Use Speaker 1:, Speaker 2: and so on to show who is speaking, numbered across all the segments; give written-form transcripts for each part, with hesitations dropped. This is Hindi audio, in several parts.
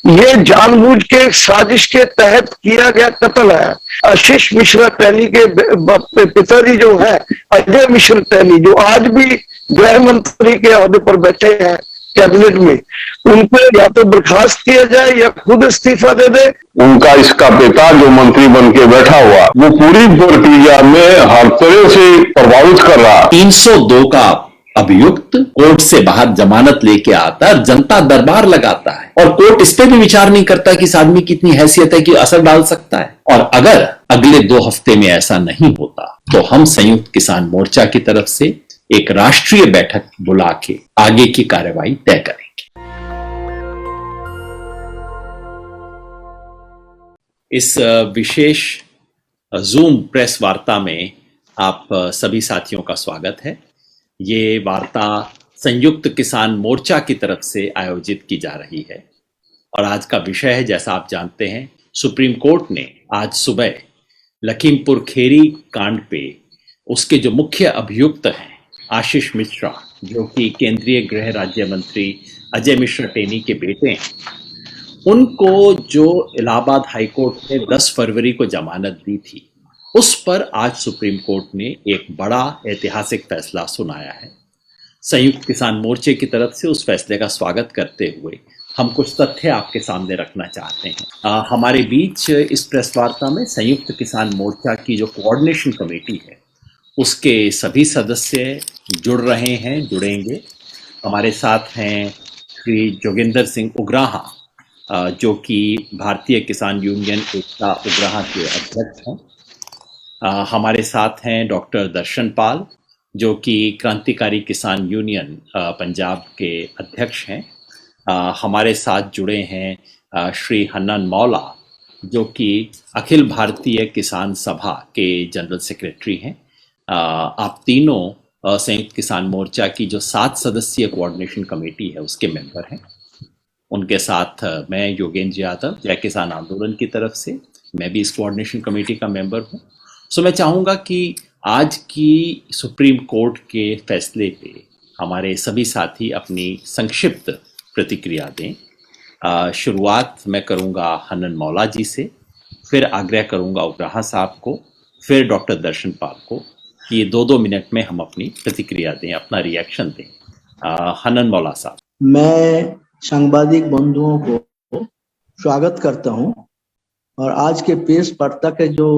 Speaker 1: ये जानबूझ के एक साजिश के तहत किया गया कत्ल है। आशीष मिश्रा टैनी के पिताजी जो है अजय मिश्रा टैनी, जो आज भी गृह मंत्री के ओहदे पर बैठे हैं कैबिनेट में, उनको या तो बर्खास्त किया जाए या खुद इस्तीफा दे दे।
Speaker 2: उनका इसका पिता जो मंत्री बन के बैठा हुआ, वो पूरी प्रक्रिया में हर तरह से प्रभावित कर रहा।
Speaker 3: 302 का अभियुक्त कोर्ट से बाहर जमानत लेके आता है, जनता दरबार लगाता है और कोर्ट इस पे भी विचार नहीं करता कि इस आदमी की इतनी हैसियत है कि असर डाल सकता है। और अगर अगले 2 हफ्ते में ऐसा नहीं होता तो हम संयुक्त किसान मोर्चा की तरफ से एक राष्ट्रीय बैठक बुला के आगे की कार्रवाई तय करेंगे। इस विशेष जूम प्रेस वार्ता में आप सभी साथियों का स्वागत है। ये वार्ता संयुक्त किसान मोर्चा की तरफ से आयोजित की जा रही है और आज का विषय है, जैसा आप जानते हैं, सुप्रीम कोर्ट ने आज सुबह लखीमपुर खेरी कांड पे उसके जो मुख्य अभियुक्त हैं आशीष मिश्रा, जो कि केंद्रीय गृह राज्य मंत्री अजय मिश्रा टेनी के बेटे हैं, उनको जो इलाहाबाद हाईकोर्ट ने 10 फरवरी को जमानत दी थी, उस पर आज सुप्रीम कोर्ट ने एक बड़ा ऐतिहासिक फैसला सुनाया है। संयुक्त किसान मोर्चे की तरफ से उस फैसले का स्वागत करते हुए हम कुछ तथ्य आपके सामने रखना चाहते हैं। हमारे बीच इस प्रेस वार्ता में संयुक्त किसान मोर्चा की जो कोऑर्डिनेशन कमेटी है उसके सभी सदस्य जुड़ेंगे। हमारे साथ हैं श्री जोगिंदर सिंह उग्राहा, जो कि भारतीय किसान यूनियन एकता उग्राहा के अध्यक्ष हैं। हमारे साथ हैं डॉक्टर दर्शन पाल, जो कि क्रांतिकारी किसान यूनियन पंजाब के अध्यक्ष हैं। हमारे साथ जुड़े हैं श्री हन्नन मौला, जो कि अखिल भारतीय किसान सभा के जनरल सेक्रेटरी हैं। आप तीनों संयुक्त किसान मोर्चा की जो 7 सदस्यीय कोऑर्डिनेशन कमेटी है उसके मेंबर हैं। उनके साथ मैं योगेंद्र यादव, जय किसान आंदोलन की तरफ से, मैं भी इस कोऑर्डिनेशन कमेटी का मेंबर हूँ। सो मैं चाहूँगा कि आज की सुप्रीम कोर्ट के फैसले पे हमारे सभी साथी अपनी संक्षिप्त प्रतिक्रिया दें। शुरुआत मैं करूँगा हन्नन मौला जी से, फिर आग्रह करूँगा उग्राहा साहब को, फिर डॉक्टर दर्शन पाल को कि ये 2-2 मिनट में हम अपनी प्रतिक्रिया दें, अपना रिएक्शन दें। हन्नन मौला साहब।
Speaker 4: मैं सांबादिक बंधुओं को स्वागत करता हूं और आज के प्रेस वार्ता के जो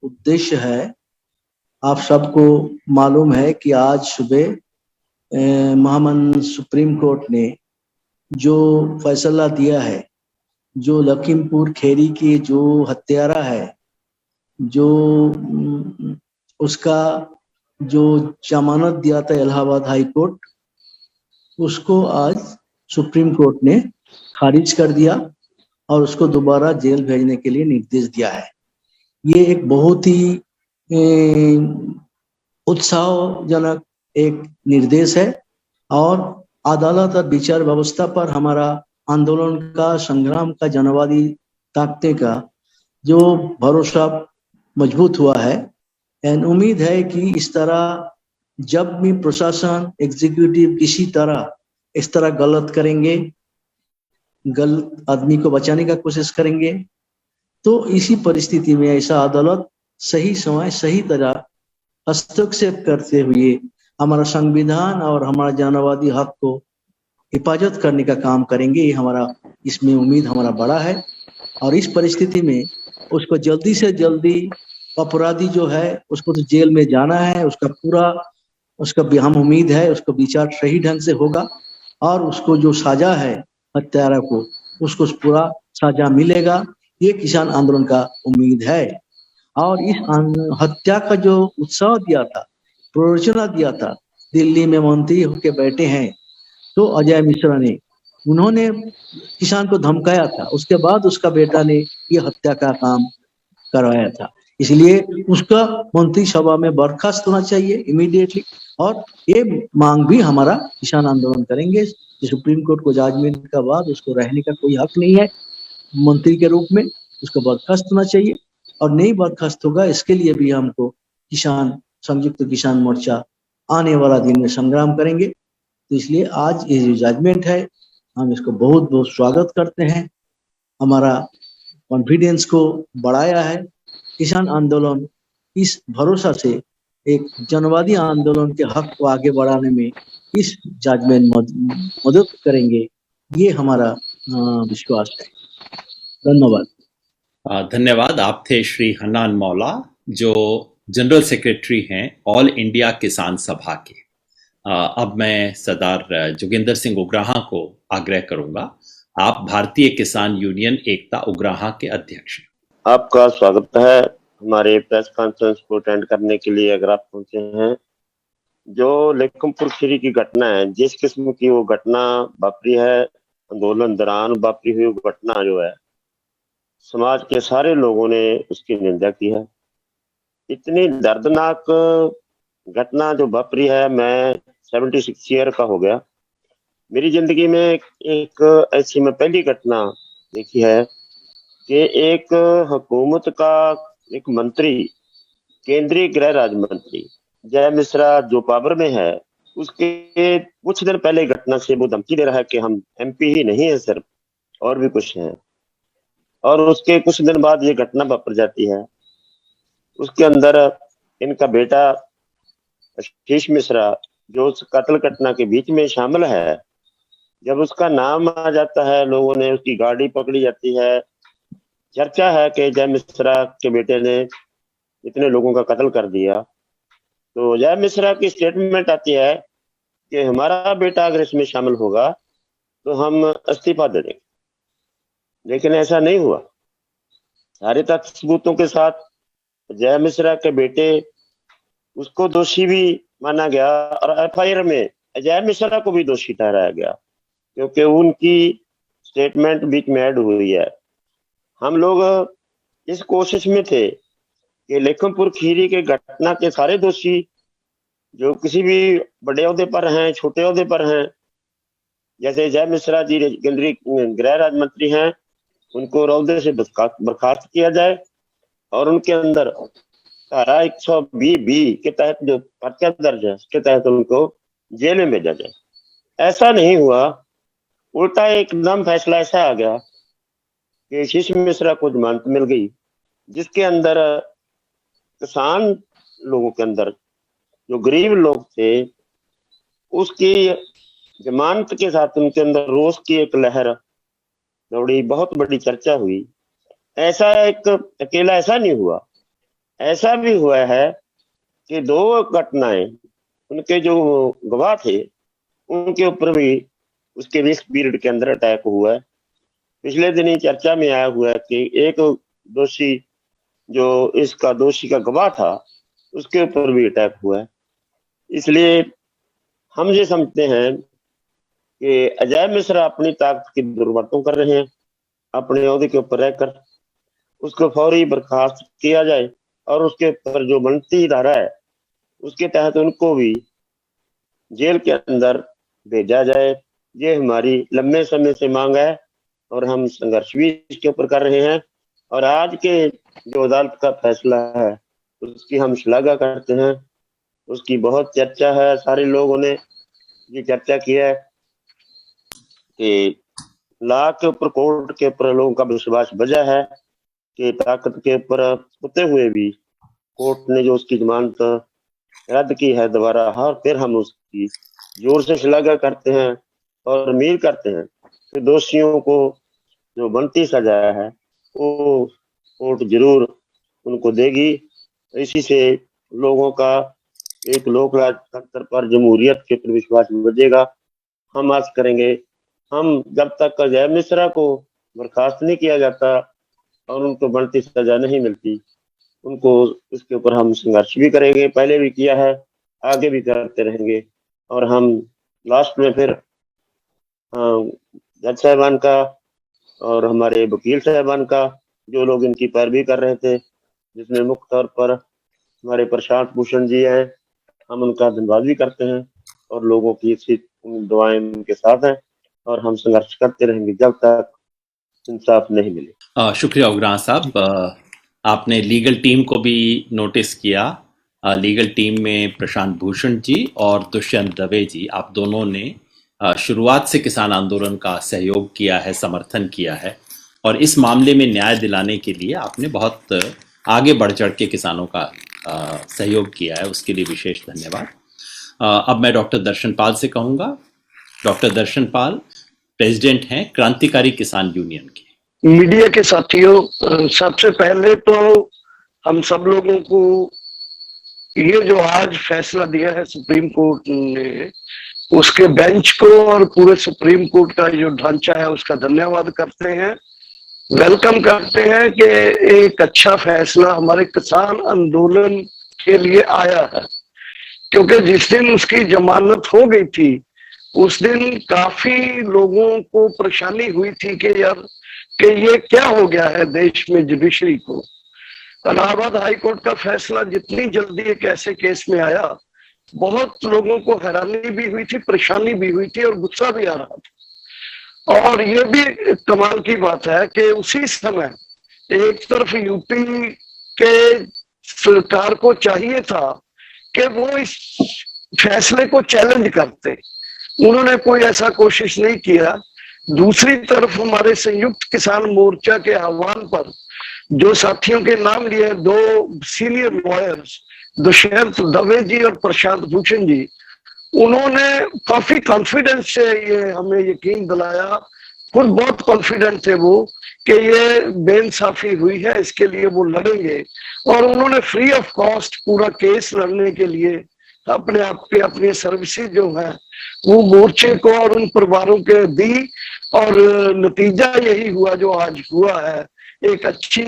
Speaker 4: उद्देश्य है, आप सबको मालूम है कि आज सुबह महामहिम सुप्रीम कोर्ट ने जो फैसला दिया है, जो लखीमपुर खेरी की जो हत्यारा है, जो उसका जो जमानत दिया था इलाहाबाद हाई कोर्ट, उसको आज सुप्रीम कोर्ट ने खारिज कर दिया और उसको दोबारा जेल भेजने के लिए निर्देश दिया है। ये एक बहुत ही उत्साहजनक एक निर्देश है और अदालत और विचार व्यवस्था पर हमारा आंदोलन का, संग्राम का, जनवादी ताकते का जो भरोसा मजबूत हुआ है। एंड उम्मीद है कि इस तरह जब भी प्रशासन, एग्जीक्यूटिव किसी तरह इस तरह गलत करेंगे, गलत आदमी को बचाने का कोशिश करेंगे, तो इसी परिस्थिति में ऐसा अदालत सही समय, सही तरह हस्तक्षेप करते हुए हमारा संविधान और हमारा जनवादी हक को हिफाजत करने का काम करेंगे। ये हमारा, इसमें उम्मीद हमारा बड़ा है। और इस परिस्थिति में उसको जल्दी से जल्दी, अपराधी जो है उसको तो जेल में जाना है, उसका हम उम्मीद है उसको विचार सही ढंग से होगा और उसको जो सजा है हत्यारा को, उसको पूरा सजा मिलेगा। ये किसान आंदोलन का उम्मीद है। और इस हत्या का जो उत्साह दिया था, प्ररोचना दिया था, दिल्ली में मंत्री होके बैठे हैं तो अजय मिश्रा ने, उन्होंने किसान को धमकाया था, उसके बाद उसका बेटा ने ये हत्या का काम करवाया था। इसलिए उसका मंत्री सभा में बर्खास्त होना चाहिए इमीडिएटली। और ये मांग भी हमारा किसान आंदोलन करेंगे कि सुप्रीम कोर्ट को जजमेंट के बाद उसको रहने का कोई हक नहीं है मंत्री के रूप में, उसको बर्खास्त होना चाहिए। और नहीं बर्खास्त होगा, इसके लिए भी हमको संयुक्त किसान मोर्चा आने वाला दिन में संग्राम करेंगे। तो इसलिए आज ये जो जजमेंट है, हम इसको बहुत बहुत स्वागत करते हैं हमारा कॉन्फिडेंस को बढ़ाया है। किसान आंदोलन इस भरोसा से एक जनवादी आंदोलन के हक को आगे बढ़ाने में इस जजमेंट मदद करेंगे, ये हमारा विश्वास है। धन्यवाद।
Speaker 3: धन्यवाद। आप थे श्री हन्नान मौला, जो जनरल सेक्रेटरी हैं ऑल इंडिया किसान सभा के। अब मैं सरदार जोगिंदर सिंह उग्राहा को आग्रह करूंगा, आप भारतीय किसान यूनियन एकता उग्राहा के अध्यक्ष हैं।
Speaker 5: आपका स्वागत है हमारे प्रेस कॉन्फ्रेंस को अटेंड करने के लिए। अगर आप पहुंचे हैं, जो लखीमपुर खीरी की घटना है, जिस किस्म की वो घटना वापरी है, आंदोलन दौरान वापरी हुई घटना जो है, समाज के सारे लोगों ने उसकी निंदा की है। इतनी दर्दनाक घटना जो वापरी है, मैं 76 ईयर का हो गया, मेरी जिंदगी में एक ऐसी मैं पहली घटना देखी है कि एक हुकूमत का एक मंत्री, केंद्रीय गृह राज्य मंत्री जय मिश्रा जो पावर में है, उसके कुछ दिन पहले घटना से वो धमकी दे रहा है कि हम एमपी ही नहीं है सिर्फ, और भी कुछ हैं। और उसके कुछ दिन बाद ये घटना वापर जाती है। उसके अंदर इनका बेटा आशीष मिश्रा, जो उस कत्ल घटना के बीच में शामिल है, जब उसका नाम आ जाता है, लोगों ने उसकी गाड़ी पकड़ी जाती है। चर्चा है कि जय मिश्रा के बेटे ने इतने लोगों का कत्ल कर दिया। तो जय मिश्रा की स्टेटमेंट आती है कि हमारा बेटा अगर इसमें शामिल होगा तो हम इस्तीफा दे देंगे। लेकिन ऐसा नहीं हुआ। सारे तथ्य सबूतों के साथ जय मिश्रा के बेटे, उसको दोषी भी माना गया और एफआईआर में जय मिश्रा को भी दोषी ठहराया गया, क्योंकि उनकी स्टेटमेंट बीच में ऐड हुई है। हम लोग इस कोशिश में थे कि लखीमपुर खीरी के घटना के सारे दोषी, जो किसी भी बड़े ओहदे पर हैं, छोटे ओहदे पर हैं, जैसे जय मिश्रा जी केंद्रीय गृह राज्य मंत्री हैं, उनको ओहदे से बर्खास्त किया जाए और उनके अंदर धारा 120B के तहत जो पर्चा दर्ज है, उसके तहत उनको जेल में भेजा जाए। ऐसा नहीं हुआ। उल्टा एकदम फैसला ऐसा आ गया कि आशीष मिश्रा को जमानत मिल गई, जिसके अंदर किसान लोगों के अंदर, जो गरीब लोग थे, उसकी जमानत के साथ उनके अंदर रोष की एक लहर दौड़ी, बहुत बड़ी चर्चा हुई। ऐसा एक अकेला ऐसा नहीं हुआ, ऐसा भी हुआ है कि 2 घटनाएं, उनके जो गवाह थे उनके ऊपर भी उसके इस पीरियड के अंदर अटैक हुआ है। पिछले दिन ही चर्चा में आया हुआ है कि एक दोषी, जो इसका दोषी का गवाह था, उसके ऊपर भी अटैक हुआ है। इसलिए हम ये समझते हैं कि अजय मिश्रा अपनी ताकत की दुर्वर्तन कर रहे हैं। अपने ओहदे के ऊपर रहकर उसको फौरी बर्खास्त किया जाए और उसके ऊपर जो बनती धारा है उसके तहत उनको भी जेल के अंदर भेजा जाए। ये हमारी लंबे समय से मांग है और हम संघर्ष भी इसके ऊपर कर रहे हैं। और आज के जो अदालत का फैसला है उसकी हम श्लाघा करते हैं। उसकी बहुत चर्चा है, सारे लोगों ने ये चर्चा की है कि लॉ के ऊपर, कोर्ट के ऊपर लोगों का विश्वास बजा है कि ताकत के ऊपर होते हुए भी कोर्ट ने जो उसकी जमानत रद्द की है दोबारा, और फिर हम उसकी जोर से श्लाघा करते हैं और उम्मीद करते हैं कि दोषियों को जो बनती सजा है वो कोर्ट जरूर उनको देगी। इसी से लोगों का एक लोकतंत्र पर, जमहूरियत के ऊपर विश्वास बढ़ेगा। हम आस करेंगे, हम जब तक जय मिश्रा को बर्खास्त नहीं किया जाता और उनको बनती सजा नहीं मिलती, उनको इसके ऊपर हम संघर्ष भी करेंगे। पहले भी किया है, आगे भी करते रहेंगे। और हम लास्ट में फिर जज साहबान का और हमारे वकील साहबान का, जो लोग इनकी पैरवी कर रहे थे, जिसमें मुख्य तौर पर हमारे प्रशांत भूषण जी हैं, हम उनका धन्यवाद भी करते हैं और लोगों की इसी दुआएं उनके साथ हैं और हम संघर्ष करते रहेंगे जब तक इंसाफ नहीं मिले।
Speaker 3: शुक्रिया उग्राहा साहब। आपने लीगल टीम को भी नोटिस किया। लीगल टीम में प्रशांत भूषण जी और दुष्यंत दवे जी, आप दोनों ने शुरुआत से किसान आंदोलन का सहयोग किया है, समर्थन किया है और इस मामले में न्याय दिलाने के लिए आपने बहुत आगे बढ़ चढ़ के किसानों का सहयोग किया है, उसके लिए विशेष धन्यवाद। अब मैं डॉक्टर दर्शन पाल से कहूँगा। डॉक्टर दर्शन पाल प्रेसिडेंट हैं क्रांतिकारी किसान यूनियन के।
Speaker 1: मीडिया के साथियों, सबसे पहले तो हम सब लोगों को ये जो आज फैसला दिया है सुप्रीम कोर्ट ने, उसके बेंच को और पूरे सुप्रीम कोर्ट का जो ढांचा है उसका धन्यवाद करते हैं, वेलकम करते हैं कि एक अच्छा फैसला हमारे किसान आंदोलन के लिए आया है। क्योंकि जिस दिन उसकी जमानत हो गई थी उस दिन काफी लोगों को परेशानी हुई थी कि यार कि ये क्या हो गया है देश में जुडिशरी को। इलाहाबाद हाई कोर्ट का फैसला जितनी जल्दी एक ऐसे केस में आया, बहुत लोगों को हैरानी भी हुई थी, परेशानी भी हुई थी और गुस्सा भी आ रहा था। और ये भी कमाल की बात है कि उसी समय एक तरफ यूपी के सरकार को चाहिए था कि वो इस फैसले को चैलेंज करते, उन्होंने कोई ऐसा कोशिश नहीं किया। दूसरी तरफ हमारे संयुक्त किसान मोर्चा के आह्वान पर जो साथियों के नाम लिए, दो सीनियर लॉयर्स दुष्यंत दवे जी और प्रशांत भूषण जी, उन्होंने काफी कॉन्फिडेंस से ये हमें यकीन दिलाया, खुद बहुत कॉन्फिडेंट थे वो कि ये बेइंसाफी हुई है, इसके लिए वो लड़ेंगे। और उन्होंने फ्री ऑफ कॉस्ट पूरा केस लड़ने के लिए अपने आप पे अपनी सर्विसेज जो है वो मोर्चे को और उन परिवारों के दी, और नतीजा यही हुआ जो आज हुआ है। एक अच्छी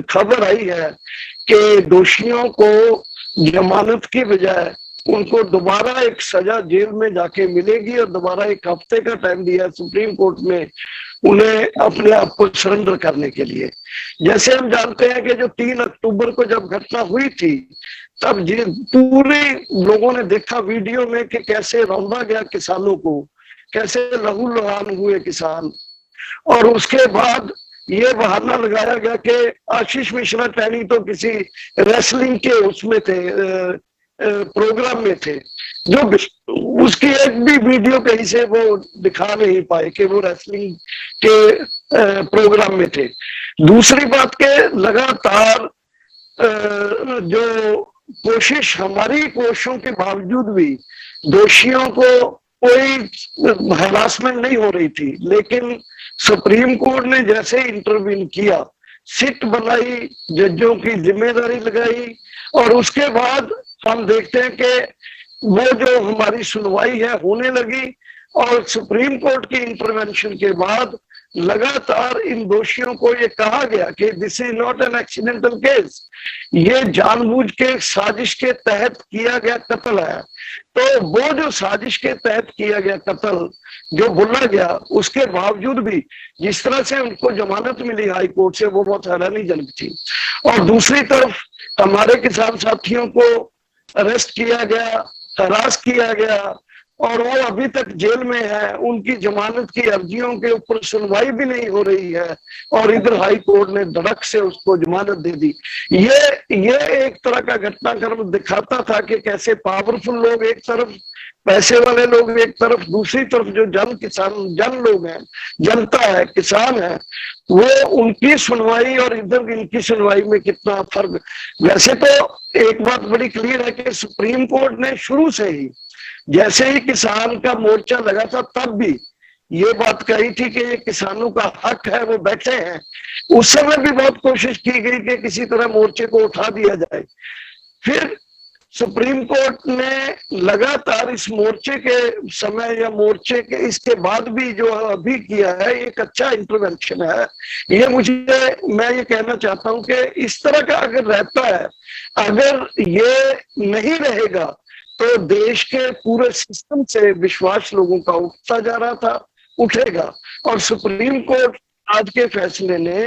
Speaker 1: खबर आई है कि दोषियों को जमानत की बजाय उनको दोबारा एक सजा जेल में जाके मिलेगी और दोबारा एक हफ्ते का टाइम दिया सुप्रीम कोर्ट में उन्हें अपने आप को सरेंडर करने के लिए। जैसे हम जानते हैं कि जो 3 अक्टूबर को जब घटना हुई थी तब पूरे लोगों ने देखा वीडियो में कि कैसे रौंदा गया किसानों को, कैसे लहूलुहान हुए किसान। और उसके बाद ये बहाना लगाया गया कि आशीष मिश्रा टैनी तो किसी रेसलिंग के उसमें थे, प्रोग्राम में थे, जो उसकी एक भी वीडियो कहीं से वो दिखा नहीं पाए कि वो रेसलिंग के प्रोग्राम में थे। दूसरी बात के लगातार जो कोशिश, हमारी कोशिशों के बावजूद भी दोषियों को कोई हरासमेंट नहीं हो रही थी, लेकिन सुप्रीम कोर्ट ने जैसे इंटरवीन किया, सिट बनाई, जजों की जिम्मेदारी लगाई, और उसके बाद हम देखते हैं कि वो जो हमारी सुनवाई है होने लगी। और सुप्रीम कोर्ट की इंटरवेंशन के बाद लगातार इन दोषियों को ये कहा गया कि this is not an accidental case, ये जानबूझ के साजिश के तहत किया गया कत्ल है। तो वो जो साजिश के तहत किया गया कत्ल जो बोला गया, उसके बावजूद भी जिस तरह से उनको जमानत मिली हाई कोर्ट से, वो बहुत हैरानीजनक थी। और दूसरी तरफ हमारे किसान साथियों को अरेस्ट किया गया, हरास किया गया, और वो अभी तक जेल में है, उनकी जमानत की अर्जियों के ऊपर सुनवाई भी नहीं हो रही है, और इधर हाई कोर्ट ने धड़क से उसको जमानत दे दी। ये एक तरह का घटनाक्रम दिखाता था कि कैसे पावरफुल लोग एक तरफ, पैसे वाले लोग एक तरफ, दूसरी तरफ जो जन लोग हैं, जनता है, किसान है, वो उनकी सुनवाई और इधर इनकी सुनवाई में कितना फर्क। वैसे तो एक बात बड़ी क्लियर है कि सुप्रीम कोर्ट ने शुरू से ही, जैसे ही किसान का मोर्चा लगा था तब भी ये बात कही थी कि ये किसानों का हक है, वो बैठे हैं। उस समय भी बहुत कोशिश की गई कि किसी तरह मोर्चे को उठा दिया जाए। फिर सुप्रीम कोर्ट ने लगातार इस मोर्चे के समय या मोर्चे के इसके बाद भी जो अभी किया है, एक अच्छा इंटरवेंशन है। मैं ये कहना चाहता हूं कि इस तरह का अगर रहता है, अगर ये नहीं रहेगा तो देश के पूरे सिस्टम से विश्वास लोगों का उठता जा रहा था, उठेगा। और सुप्रीम कोर्ट आज के फैसले ने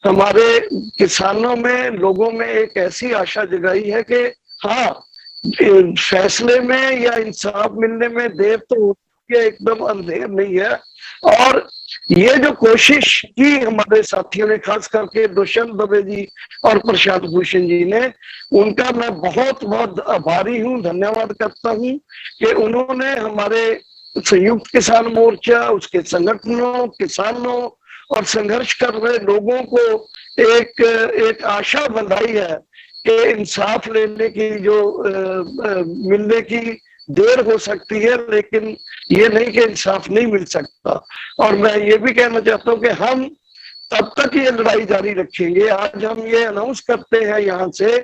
Speaker 1: हमारे किसानों में, लोगों में एक ऐसी आशा जगाई है कि हाँ, फैसले में या इंसाफ मिलने में देर तो होती है, एकदम अंधेर नहीं है। और ये जो कोशिश की हमारे साथियों ने, खास करके दुष्यंत दवे जी और प्रशांत भूषण जी ने, उनका मैं बहुत बहुत आभारी हूँ, धन्यवाद करता हूँ कि उन्होंने हमारे संयुक्त किसान मोर्चा, उसके संगठनों, किसानों और संघर्ष कर रहे लोगों को एक आशा बंधाई है कि इंसाफ लेने की जो मिलने की देर हो सकती है, लेकिन ये नहीं कि इंसाफ नहीं मिल सकता। और मैं ये भी कहना चाहता हूँ कि हम तब तक ये लड़ाई जारी रखेंगे। आज हम ये अनाउंस करते हैं यहाँ से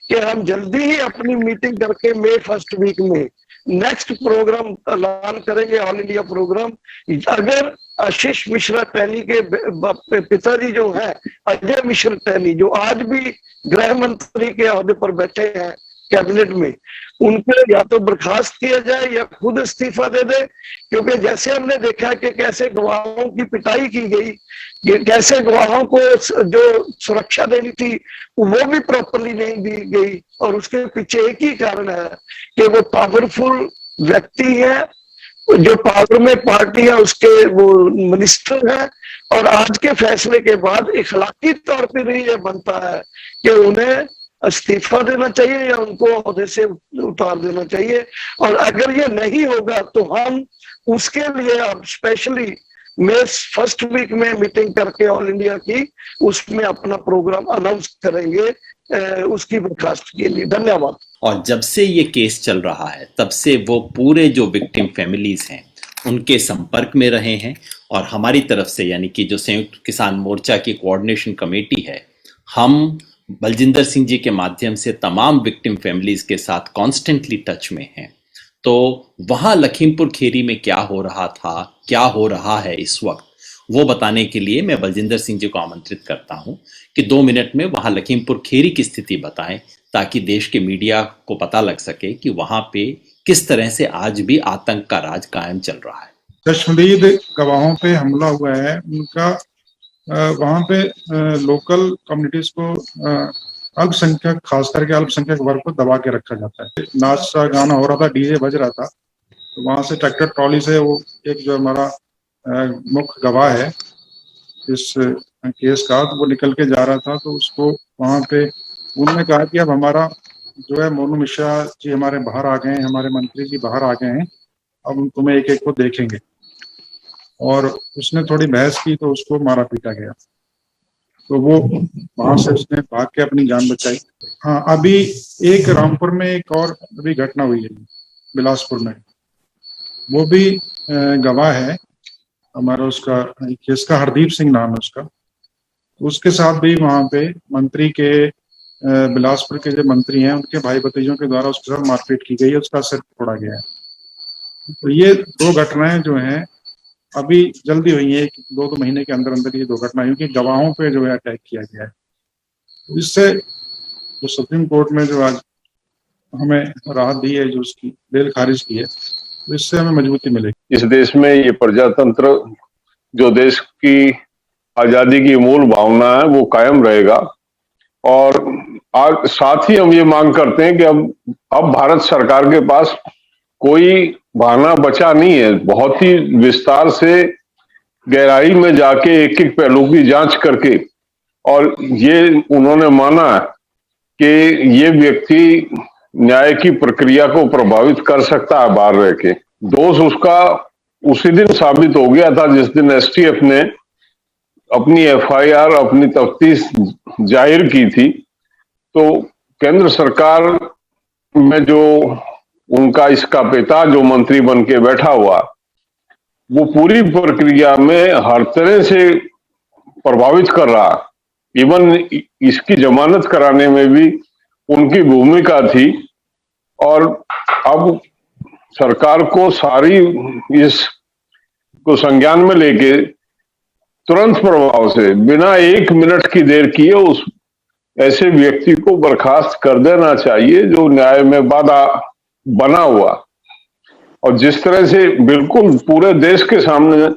Speaker 1: कि हम जल्दी ही अपनी मीटिंग करके मई फर्स्ट वीक में नेक्स्ट प्रोग्राम ऐलान करेंगे, ऑल इंडिया प्रोग्राम। अगर आशीष मिश्रा टैनी के पिताजी जो हैं, अजय मिश्रा टैनी, जो आज भी गृह मंत्री के ओहदे पर बैठे हैं कैबिनेट में, उनको या तो बर्खास्त किया जाए या खुद इस्तीफा दे दे। क्योंकि जैसे हमने देखा कि कैसे गवाहों की पिटाई की गई, कैसे गवाहों को जो सुरक्षा देनी थी वो भी प्रॉपरली नहीं दी गई, और उसके पीछे एक ही कारण है कि वो पावरफुल व्यक्ति है, जो पावर में पार्टी है उसके वो मिनिस्टर है। और आज के फैसले के बाद इखलाकी तौर पर ही ये बनता है कि उन्हें इस्तीफा देना चाहिए या उनको ओहदे से उतार देना चाहिए। और अगर ये नहीं होगा तो हम उसके लिए अब स्पेशली मई फर्स्ट वीक में मीटिंग करके ऑल इंडिया की उसमें अपना प्रोग्राम अनाउंस करेंगे उसकी बर्खास्त के लिए। धन्यवाद।
Speaker 3: और जब से ये केस चल रहा है तब से वो पूरे जो विक्टिम फैमिलीज हैं उनके संपर्क में रहे हैं, और हमारी तरफ से यानी कि जो संयुक्त किसान मोर्चा की कोऑर्डिनेशन कमेटी है, हम बलजिंदर सिंह जी के माध्यम से तमाम विक्टिम फैमिलीज के साथ कॉन्स्टेंटली टच में हैं। तो वहां लखीमपुर खीरी में क्या हो रहा था, क्या हो रहा है इस वक्त, वो बताने के लिए मैं बलजिंदर सिंह जी को आमंत्रित करता हूं कि 2 मिनट में वहां लखीमपुर खीरी की स्थिति बताएं, ताकि देश के मीडिया को पता लग सके कि वहां पे किस तरह से आज भी आतंक का राज कायम चल रहा है।
Speaker 6: कश्मीर गवाहों पे हमला हुआ है, उनका वहाँ पे लोकल कम्युनिटीज को अल्पसंख्यक, खास करके अल्पसंख्यक वर्ग को दबा के रखा जाता है। नाच सा गाना हो रहा था, डीजे बज रहा था, तो वहां से ट्रैक्टर ट्रॉली से वो एक जो हमारा मुख्य गवाह है इस केस का, तो वो निकल के जा रहा था, तो उसको वहां पे उन्होंने कहा कि अब हमारा जो है मोनू मिश्रा जी हमारे बाहर आ गए हैं, हमारे मंत्री जी बाहर आ गए हैं, अब तुम्हें एक एक को देखेंगे। और उसने थोड़ी बहस की तो उसको मारा पीटा गया, तो वो वहां से उसने भाग के अपनी जान बचाई। हाँ, अभी एक रामपुर में एक और अभी घटना हुई है बिलासपुर में, वो भी गवाह है हमारा, उसका केस का हरदीप सिंह नाम है उसका। उसके साथ भी वहां पे मंत्री के बिलासपुर के जो मंत्री हैं उनके भाई भतीजों के द्वारा उसके साथ मारपीट की गई है, उसका सिर फोड़ा गया है। तो ये 2 घटनाएं जो हैं अभी जल्दी हुई है, 2 महीने के अंदर अंदर ये 2 घटनाएं, क्योंकि गवाहों पे जो है अटैक किया गया है। तो इससे जो सुप्रीम कोर्ट में जो आज हमें राहत दी है, जो उसकी बेल खारिज की है, तो इससे हमें मजबूती मिलेगी।
Speaker 2: इस देश में ये प्रजातंत्र जो देश की आजादी की मूल भावना है वो कायम रहेगा। और आज साथ ही हम ये मांग करते हैं कि अब भारत सरकार के पास कोई बहाना बचा नहीं है। बहुत ही विस्तार से गहराई में जाके एक एक पहलू की जांच करके, और ये उन्होंने माना कि ये व्यक्ति न्याय की प्रक्रिया को प्रभावित कर सकता है बाहर रह के। दोष उसका उसी दिन साबित हो गया था जिस दिन एसटीएफ ने अपनी एफआईआर, अपनी तफ्तीश जाहिर की थी। तो केंद्र सरकार में जो उनका इसका पिता जो मंत्री बन के बैठा हुआ, वो पूरी प्रक्रिया में हर तरह से प्रभावित कर रहा। इवन इसकी जमानत कराने में भी उनकी भूमिका थी। और अब सरकार को सारी इस को संज्ञान में लेके तुरंत प्रभाव से बिना 1 मिनट की देर किए उस ऐसे व्यक्ति को बर्खास्त कर देना चाहिए जो न्याय में बाधा बना हुआ। और जिस तरह से बिल्कुल पूरे देश के सामने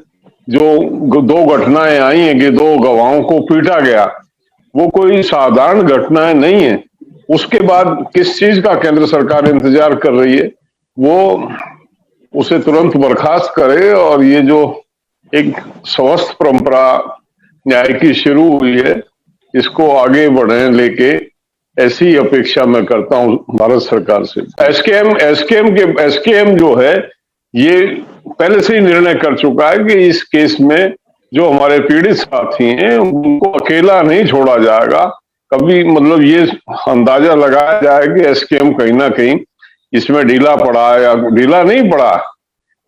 Speaker 2: जो 2 घटनाएं आई हैं कि 2 गवाहों को पीटा गया, वो कोई साधारण घटनाएं नहीं है। उसके बाद किस चीज का केंद्र सरकार इंतजार कर रही है, वो उसे तुरंत बर्खास्त करे। और ये जो एक स्वस्थ परंपरा न्याय की शुरू हुई है, इसको आगे बढ़ने लेके ऐसी अपेक्षा मैं करता हूं भारत सरकार से। एसकेएम जो है ये पहले से ही निर्णय कर चुका है कि इस केस में जो हमारे पीड़ित साथी हैं उनको अकेला नहीं छोड़ा जाएगा कभी। मतलब ये अंदाजा लगाया जाए कि एसकेएम कहीं ना कहीं इसमें ढीला पड़ा या ढीला नहीं पड़ा।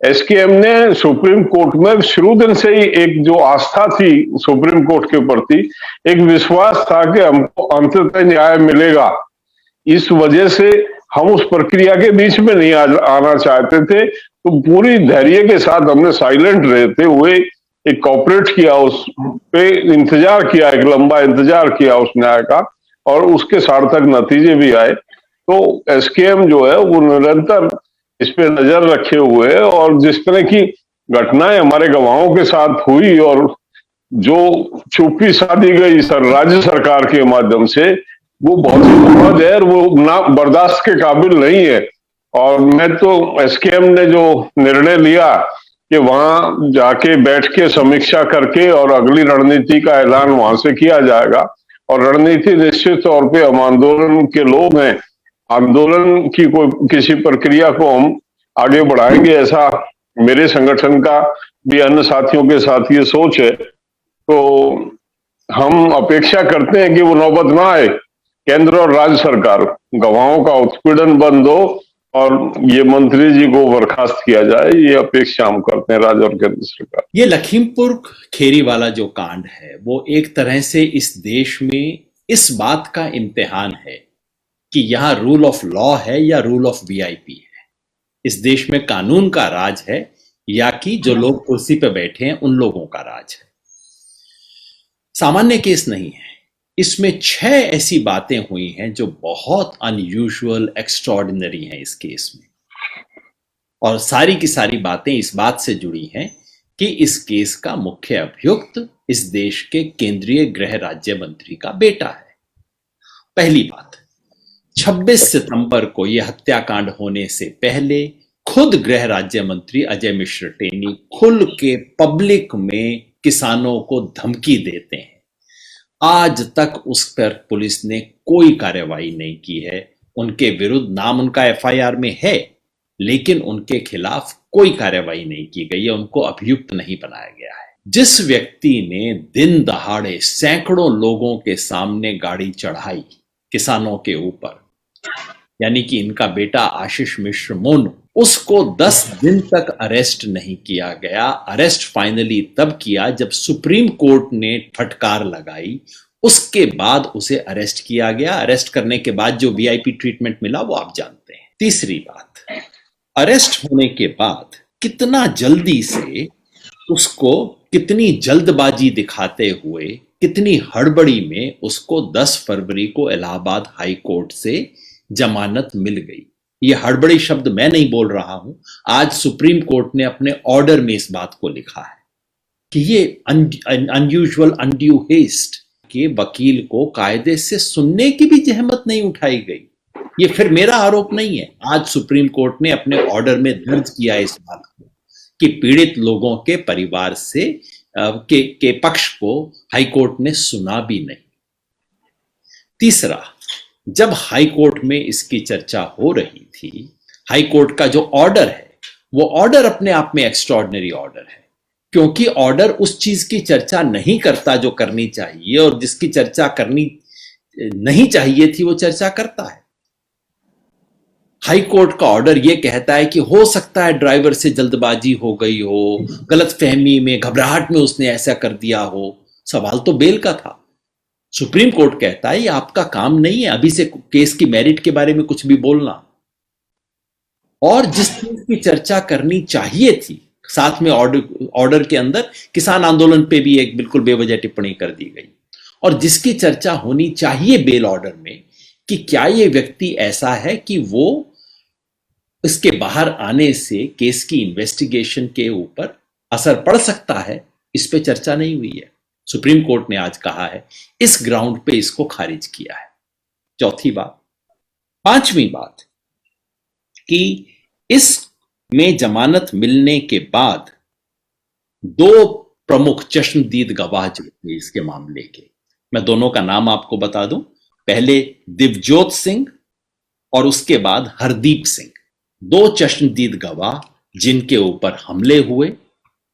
Speaker 2: एसकेएम ने सुप्रीम कोर्ट में शुरू दिन से ही एक जो आस्था थी सुप्रीम कोर्ट के प्रति, एक विश्वास था कि हमको अंततः न्याय मिलेगा। इस वजह से हम उस प्रक्रिया के बीच में नहीं आना चाहते थे, तो पूरी धैर्य के साथ हमने साइलेंट रहते हुए एक कॉपरेट किया, उस पे इंतजार किया, एक लंबा इंतजार किया उस न्याय का, और उसके सार्थक नतीजे भी आए। तो एसकेएम जो है वो निरंतर इस पे नजर रखे हुए है, और जिस तरह की घटनाएं हमारे गवाहों के साथ हुई और जो चुप्पी साधी गई राज्य सरकार के माध्यम से, वो बहुत ही दुखद है और वो ना बर्दाश्त के काबिल नहीं है। और मैं तो एसकेएम ने जो निर्णय लिया कि वहां जाके बैठ के समीक्षा करके और अगली रणनीति का ऐलान वहां से किया जाएगा, और रणनीति निश्चित तौर पे हम आंदोलन के लोग हैं, आंदोलन की कोई किसी प्रक्रिया को हम आगे बढ़ाएंगे, ऐसा मेरे संगठन का भी अन्य साथियों के साथ ये सोच है। तो हम अपेक्षा करते हैं कि वो नौबत ना आए, केंद्र और राज्य सरकार गवाहों का उत्पीड़न बंद हो और ये मंत्री जी को बर्खास्त किया जाए, ये अपेक्षा हम करते हैं राज्य और केंद्र सरकार।
Speaker 3: ये लखीमपुर खेरी वाला जो कांड है वो एक तरह से इस देश में इस बात का इम्तिहान है कि यहाँ रूल ऑफ लॉ है या रूल ऑफ वीआईपी है। इस देश में कानून का राज है या कि जो लोग कुर्सी पे बैठे हैं उन लोगों का राज है। सामान्य केस नहीं है। इसमें 6 ऐसी बातें हुई हैं जो बहुत अनयूजुअल, एक्स्ट्रॉर्डिनरी हैं इस केस में, और सारी की सारी बातें इस बात से जुड़ी हैं कि इस केस का मुख्य अभियुक्त इस देश के केंद्रीय गृह राज्य मंत्री का बेटा है। पहली बात, 26 सितंबर को यह हत्याकांड होने से पहले खुद गृह राज्य मंत्री अजय मिश्र टेनी खुल के पब्लिक में किसानों को धमकी देते हैं। आज तक उस पर पुलिस ने कोई कार्रवाई नहीं की है। उनके विरुद्ध नाम उनका एफआईआर में है, लेकिन उनके खिलाफ कोई कार्रवाई नहीं की गई है, उनको अभियुक्त नहीं बनाया गया है। जिस व्यक्ति ने दिन दहाड़े सैकड़ों लोगों के सामने गाड़ी चढ़ाई किसानों के ऊपर, यानी कि इनका बेटा आशीष मिश्र मोनू, उसको 10 दिन तक अरेस्ट नहीं किया गया। अरेस्ट फाइनली तब किया जब सुप्रीम कोर्ट ने फटकार लगाई, उसके बाद उसे अरेस्ट किया गया। अरेस्ट करने के बाद जो वीआईपी ट्रीटमेंट मिला वो आप जानते हैं। तीसरी बात, अरेस्ट होने के बाद कितना जल्दी से उसको, कितनी जल्दबाजी दिखाते हुए, कितनी हड़बड़ी में उसको 10 फरवरी को इलाहाबाद हाई कोर्ट से जमानत मिल गई। ये हड़बड़ी शब्द मैं नहीं बोल रहा हूं, आज सुप्रीम कोर्ट ने अपने ऑर्डर में इस बात को लिखा है कि ये अनयूजुअल अनड्यू हेस्ट के वकील को कायदे से सुनने की भी जहमत नहीं उठाई गई। ये फिर मेरा आरोप नहीं है, आज सुप्रीम कोर्ट ने अपने ऑर्डर में दर्ज किया इस बात को कि पीड़ित लोगों के परिवार से के पक्ष को हाई कोर्ट ने सुना भी नहीं। तीसरा, जब हाई कोर्ट में इसकी चर्चा हो रही थी, हाई कोर्ट का जो ऑर्डर है वो ऑर्डर अपने आप में एक्स्ट्रॉर्डिनरी ऑर्डर है, क्योंकि ऑर्डर उस चीज की चर्चा नहीं करता जो करनी चाहिए, और जिसकी चर्चा करनी नहीं चाहिए थी वो चर्चा करता है। हाई कोर्ट का ऑर्डर यह कहता है कि हो सकता है ड्राइवर से जल्दबाजी हो गई हो, गलतफहमी में, घबराहट में उसने ऐसा कर दिया हो। सवाल तो बेल का था। सुप्रीम कोर्ट कहता है ये आपका काम नहीं है अभी से केस की मेरिट के बारे में कुछ भी बोलना, और जिस चीज की चर्चा करनी चाहिए थी, साथ में ऑर्डर के अंदर किसान आंदोलन पे भी एक बिल्कुल बेवजह टिप्पणी कर दी गई, और जिसकी चर्चा होनी चाहिए बेल ऑर्डर में कि क्या ये व्यक्ति ऐसा है कि वो इसके बाहर आने से केस की इन्वेस्टिगेशन के ऊपर असर पड़ सकता है, इस पे चर्चा नहीं हुई है। सुप्रीम कोर्ट ने आज कहा है, इस ग्राउंड पे इसको खारिज किया है। चौथी बात। पांचवी बात कि इसमें जमानत मिलने के बाद 2 प्रमुख चश्मदीद गवाह जो थे इसके मामले के, मैं दोनों का नाम आपको बता दूं। पहले दिवजोत सिंह और उसके बाद हरदीप सिंह, 2 चश्मदीद गवाह जिनके ऊपर हमले हुए,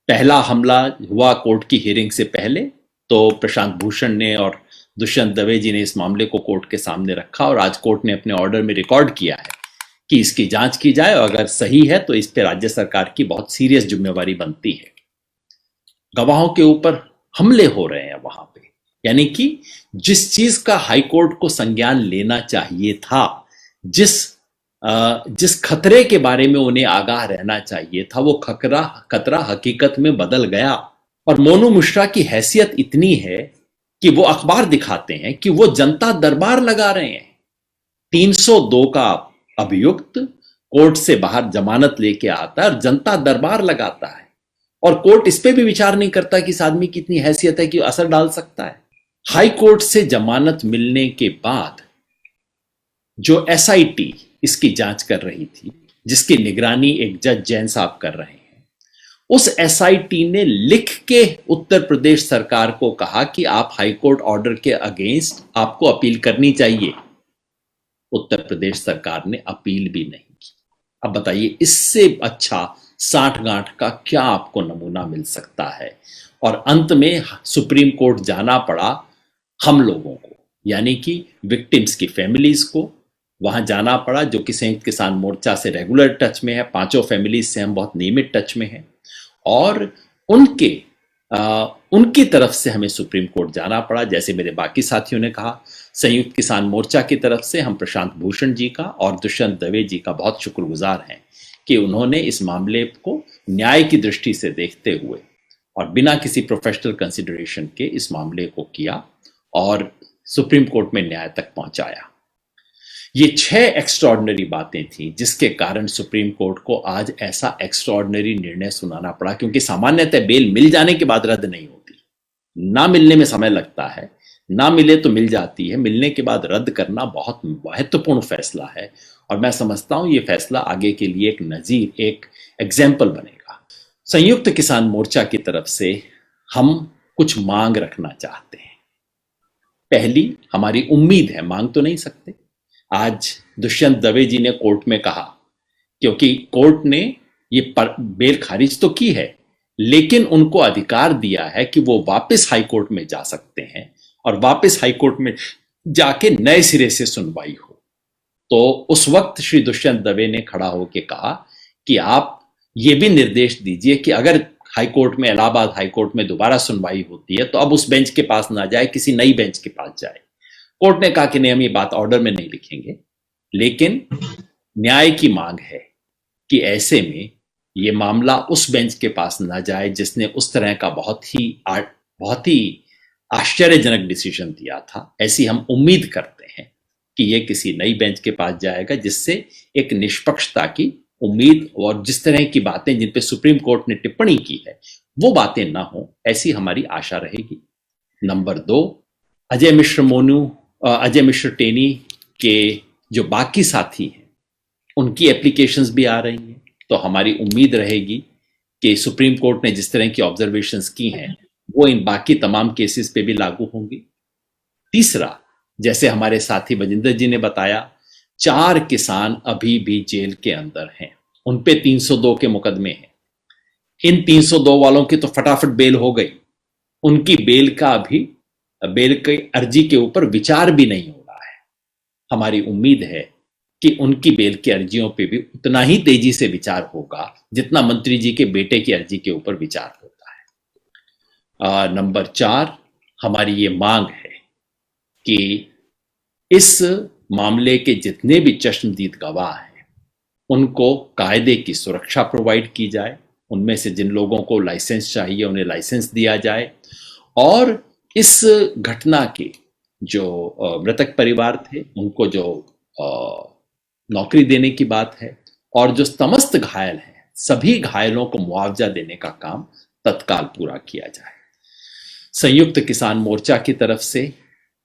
Speaker 3: पहला हमला हुआ कोर्ट की हियरिंग से पहले, तो प्रशांत भूषण ने और दुष्यंत दवे जी ने इस मामले को कोर्ट के सामने रखा और आज कोर्ट ने अपने ऑर्डर में रिकॉर्ड किया है कि इसकी जांच की जाए और अगर सही है तो इस पे राज्य सरकार की बहुत सीरियस जिम्मेवारी बनती है। गवाहों के ऊपर हमले हो रहे हैं वहां पे, यानी कि जिस चीज का हाईकोर्ट को संज्ञान लेना चाहिए था, जिस खतरे के बारे में उन्हें आगाह रहना चाहिए था, वो खतरा हकीकत में बदल गया। और मोनू मिश्रा की हैसियत इतनी है कि वो अखबार दिखाते हैं कि वो जनता दरबार लगा रहे हैं। 302 का अभियुक्त कोर्ट से बाहर जमानत लेके आता है और जनता दरबार लगाता है, और कोर्ट इस पे भी विचार नहीं करता कि इस आदमी की इतनी हैसियत है कि असर डाल सकता है। हाई कोर्ट से जमानत मिलने के बाद जो एसआईटी इसकी जांच कर रही थी, जिसकी निगरानी एक जज जैन साहब कर रहे हैं, उस एसआईटी ने लिख के उत्तर प्रदेश सरकार को कहा कि आप हाईकोर्ट ऑर्डर के अगेंस्ट आपको अपील करनी चाहिए। उत्तर प्रदेश सरकार ने अपील भी नहीं की। अब बताइए, इससे अच्छा साठ गांठ का क्या आपको नमूना मिल सकता है? और अंत में सुप्रीम कोर्ट जाना पड़ा हम लोगों को, यानी कि विक्टिम्स की फैमिलीज को वहां जाना पड़ा, जो कि संयुक्त किसान मोर्चा से रेगुलर टच में है। पांचों फैमिलीज से हम बहुत नियमित टच में हैं, और उनकी तरफ से हमें सुप्रीम कोर्ट जाना पड़ा। जैसे मेरे बाकी साथियों ने कहा, संयुक्त किसान मोर्चा की तरफ से हम प्रशांत भूषण जी का और दुष्यंत दवे जी का बहुत शुक्रगुजार हैं कि उन्होंने इस मामले को न्याय की दृष्टि से देखते हुए और बिना किसी प्रोफेशनल कंसिडरेशन के इस मामले को किया और सुप्रीम कोर्ट में न्याय तक पहुंचाया। ये 6 एक्स्ट्राऑर्डिनरी बातें थी जिसके कारण सुप्रीम कोर्ट को आज ऐसा एक्स्ट्राऑर्डिनरी निर्णय सुनाना पड़ा, क्योंकि सामान्यतः बेल मिल जाने के बाद रद्द नहीं होती, ना मिलने में समय लगता है, ना मिले तो मिल जाती है, मिलने के बाद रद्द करना बहुत महत्वपूर्ण फैसला है। और मैं समझता हूं ये फैसला आगे के लिए एक नजीर, एक एग्जाम्पल बनेगा। संयुक्त किसान मोर्चा की तरफ से हम कुछ मांग रखना चाहते हैं। पहली हमारी उम्मीद है, मांग तो नहीं सकते, आज दुष्यंत दवे जी ने कोर्ट में कहा, क्योंकि कोर्ट ने ये बेल खारिज तो की है, लेकिन उनको अधिकार दिया है कि वो वापस हाई कोर्ट में जा सकते हैं और वापस हाई कोर्ट में जाके नए सिरे से सुनवाई हो। तो उस वक्त श्री दुष्यंत दवे ने खड़ा होकर कहा कि आप ये भी निर्देश दीजिए कि अगर हाई कोर्ट में, इलाहाबाद हाई कोर्ट में दोबारा सुनवाई होती है तो अब उस बेंच के पास ना जाए, किसी नई बेंच के पास जाए। कोर्ट ने कहा कि नहीं, हम ये बात ऑर्डर में नहीं लिखेंगे, लेकिन न्याय की मांग है कि ऐसे में ये मामला उस बेंच के पास ना जाए जिसने उस तरह का बहुत ही आश्चर्यजनक डिसीजन दिया था। ऐसी हम उम्मीद करते हैं कि ये किसी नई बेंच के पास जाएगा, जिससे एक निष्पक्षता की उम्मीद और जिस तरह की बातें जिन पे सुप्रीम कोर्ट ने टिप्पणी की है वो बातें ना हो, ऐसी हमारी आशा रहेगी। नंबर 2, अजय मिश्र टेनी के जो बाकी साथी हैं उनकी एप्लीकेशंस भी आ रही हैं, तो हमारी उम्मीद रहेगी कि सुप्रीम कोर्ट ने जिस तरह की ऑब्जर्वेशंस की हैं वो इन बाकी तमाम केसेस पे भी लागू होंगी। तीसरा, जैसे हमारे साथी बजिंदर जी ने बताया, 4 किसान अभी भी जेल के अंदर हैं, उन पे 302 के मुकदमे हैं। इन 302 वालों की तो फटाफट बेल हो गई, उनकी बेल की अर्जी के ऊपर विचार भी नहीं हो रहा है। हमारी उम्मीद है कि उनकी बेल की अर्जियों पे भी उतना ही तेजी से विचार होगा जितना मंत्री जी के बेटे की अर्जी के ऊपर विचार होता है। नंबर 4, हमारी ये मांग है कि इस मामले के जितने भी चश्मदीद गवाह हैं उनको कायदे की सुरक्षा प्रोवाइड की जाए, उनमें से जिन लोगों को लाइसेंस चाहिए उन्हें लाइसेंस दिया जाए, और इस घटना के जो मृतक परिवार थे उनको जो नौकरी देने की बात है, और जो समस्त घायल हैं सभी घायलों को मुआवजा देने का काम तत्काल पूरा किया जाए। संयुक्त किसान मोर्चा की तरफ से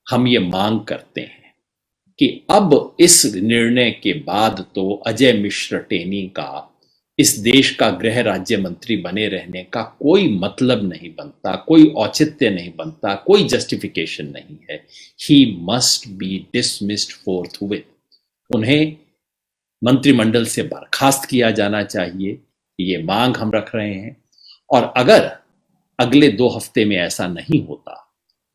Speaker 3: हम ये मांग करते हैं कि अब इस निर्णय के बाद तो अजय मिश्र टेनी का इस देश का गृह राज्य मंत्री बने रहने का कोई मतलब नहीं बनता, कोई औचित्य नहीं बनता, कोई जस्टिफिकेशन नहीं है। He must be dismissed फोर्थविथ। उन्हें मंत्रिमंडल से बर्खास्त किया जाना चाहिए, ये मांग हम रख रहे हैं। और अगर अगले 2 हफ्ते में ऐसा नहीं होता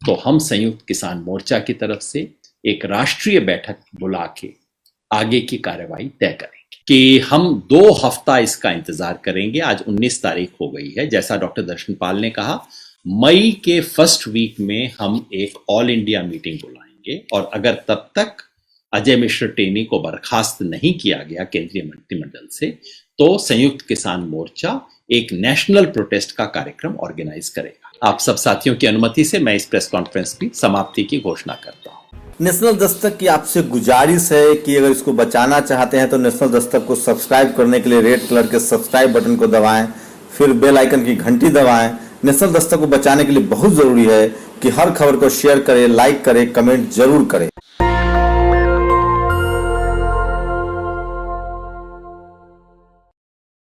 Speaker 3: तो हम संयुक्त किसान मोर्चा की तरफ से एक राष्ट्रीय बैठक बुला के आगे की कार्रवाई तय करेंगे कि हम 2 हफ्ता इसका इंतजार करेंगे। आज 19 तारीख हो गई है। जैसा डॉक्टर दर्शनपाल ने कहा, मई के फर्स्ट वीक में हम एक ऑल इंडिया मीटिंग बुलाएंगे और अगर तब तक अजय मिश्र टेनी को बर्खास्त नहीं किया गया केंद्रीय मंत्रिमंडल से, तो संयुक्त किसान मोर्चा एक नेशनल प्रोटेस्ट का कार्यक्रम ऑर्गेनाइज करेगा। आप सब साथियों की अनुमति से मैं इस प्रेस कॉन्फ्रेंस की समाप्ति की घोषणा करता हूं।
Speaker 7: नेशनल दस्तक की आपसे गुजारिश है कि अगर इसको बचाना चाहते हैं तो नेशनल दस्तक को सब्सक्राइब करने के लिए रेड कलर के सब्सक्राइब बटन को दबाएं, फिर बेल आइकन की घंटी दबाएं। नेशनल दस्तक को बचाने के लिए बहुत जरूरी है कि हर खबर को शेयर करें, लाइक करें, कमेंट जरूर करें।